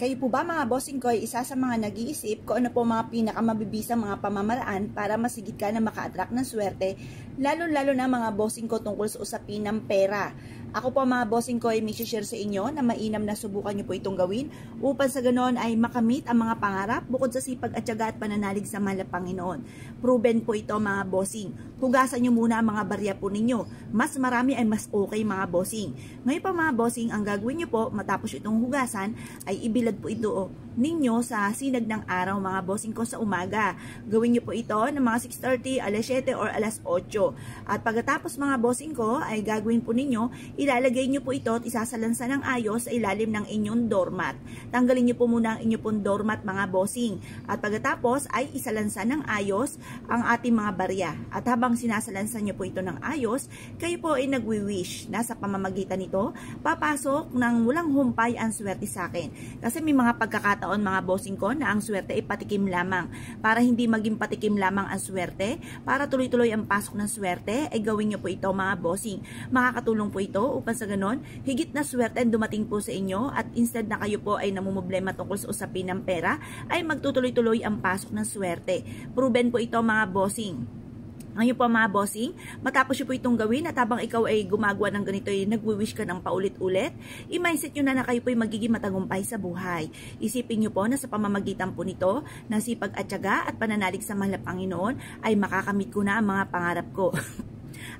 Kayo po ba mga bossing ko ay isa sa mga nag-iisip kung ano po mga pinakamabibisang mga pamamaraan para masigit ka na maka-attract ng swerte, lalo-lalo na mga bossing ko tungkol sa usapin ng pera. Ako po mga bossing ko ay may share sa inyo na mainam na subukan nyo po itong gawin upang sa ganon ay makamit ang mga pangarap bukod sa sipag at tiyaga at pananalig sa mahal na Panginoon. Proven po ito mga bossing. Hugasan nyo muna ang mga barya po ninyo. Mas marami ay mas okay mga bossing. Ngayon pa mga bossing, ang gagawin nyo po matapos itong hugasan ay ibilad po ito ninyo sa sinag ng araw mga bossing ko sa umaga. Gawin nyo po ito ng mga 6:30, alas 7 or alas 8. At pagkatapos mga bossing ko ay gagawin po ninyo, ilalagay nyo po ito at isasalansa ng ayos sa ilalim ng inyong doormat. Tanggalin nyo po muna ang inyong pong doormat mga bossing. At pagkatapos ay isalansa ng ayos ang ating mga barya. At habang sinasalansa nyo po ito ng ayos, kayo po ay nagwi-wish na sa pamamagitan nito, papasok ng walang humpay ang swerte sa akin. Kasi may mga pagkakataon mga bossing ko na ang swerte ay patikim lamang. Para hindi maging patikim lamang ang swerte, para tuloy-tuloy ang pasok ng swerte, ay gawin nyo po ito mga bossing. Makakatulong po ito upang sa ganon, higit na swerte ang dumating po sa inyo at instead na kayo po ay namumblema tungkol sa usapin ng pera, ay magtutuloy-tuloy ang pasok ng swerte. Proven po ito mga bossing. Ngayon po mga bossing, matapos nyo po itong gawin at habang ikaw ay gumagawa ng ganito ay nagwi-wish ka ng paulit-ulit, i-mindset nyo na kayo po ay magiging matagumpay sa buhay. Isipin nyo po na sa pamamagitan po nito, na sipag at tiyaga at pananalig sa mahal na Panginoon, ay makakamit ko na ang mga pangarap ko.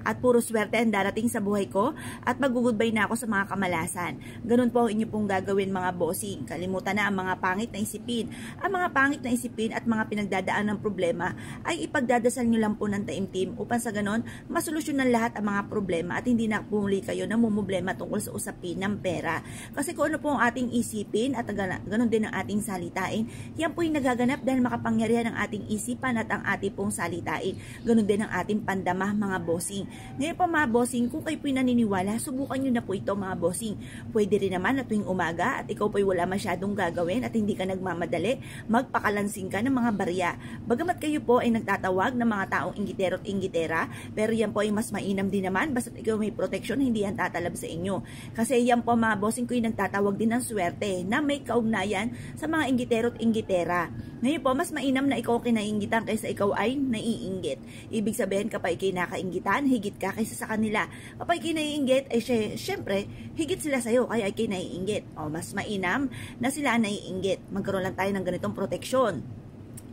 At puro swerte ang darating sa buhay ko at mag-goodbye na ako sa mga kamalasan. Ganun po ang inyo pong gagawin mga bossing. Kalimutan na ang mga pangit na isipin. Ang mga pangit na isipin at mga pinagdadaan ng problema ay ipagdadasal nyo lang po ng taimtim upang sa ganon masolusyonan lahat ang mga problema at hindi na pumuli kayo na mumblema tungkol sa usapin ng pera. Kasi kung ano po ang ating isipin at ganon din ang ating salitain, yan po yung nagaganap dahil makapangyarihan ng ating isipan at ang ating pong salitain. Ganon din ang ating pandama mga bossing. Ngayon pa mga bossing, kung kayo po'y naniniwala, subukan nyo na po ito mga bossing. Pwede rin naman na tuwing umaga at ikaw po'y wala masyadong gagawin at hindi ka nagmamadali, magpakalansing ka ng mga barya. Bagamat kayo po ay nagtatawag ng mga taong inggitero at inggitera, pero yan po ay mas mainam din naman basta't ikaw may proteksyon, hindi yan tatalab sa inyo. Kasi yan po mga bossing ko yung nagtatawag din ng swerte na may kaugnayan sa mga inggitero at inggitera. Ngayon po, mas mainam na ikaw kinainggitan kaysa ikaw ay naiinggit. Ibig sabihin kapag kinakainggitan, higit ka kaysa sa kanila. Kapag kinaiinggit, ay syempre, higit sila sa'yo, kaya ay kinaiinggit. O, mas mainam na sila naiinggit. Magkaroon lang tayo ng ganitong proteksyon.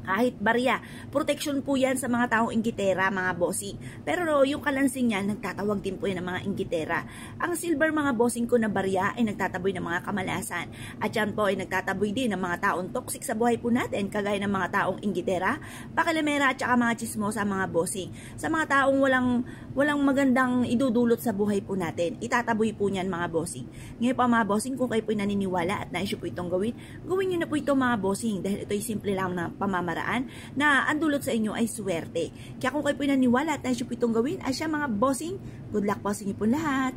Kahit barya, protection po yan sa mga taong inggitera, mga bossing. Pero yung kalansing niyan, nagtatawag din po yan ng mga inggitera. Ang silver mga bossing ko na barya ay nagtataboy ng mga kamalasan. At yan po ay nagtataboy din ng mga taong toxic sa buhay po natin, kagaya ng mga taong inggitera, pakilamera at saka mga chismosa mga bossing. Sa mga taong walang magandang idudulot sa buhay po natin, itataboy po niyan mga bossing. Ngayon pa mga bossing, kung kayo po naniniwala at naisyo po itong gawin nyo na po ito mga bossing dahil ito ay simple lang na pamamaraan na ang dulot sa inyo ay swerte. Kaya kung kayo po naniniwala at naisyo po itong gawin, ay siya mga bossing, good luck po sa inyo po lahat.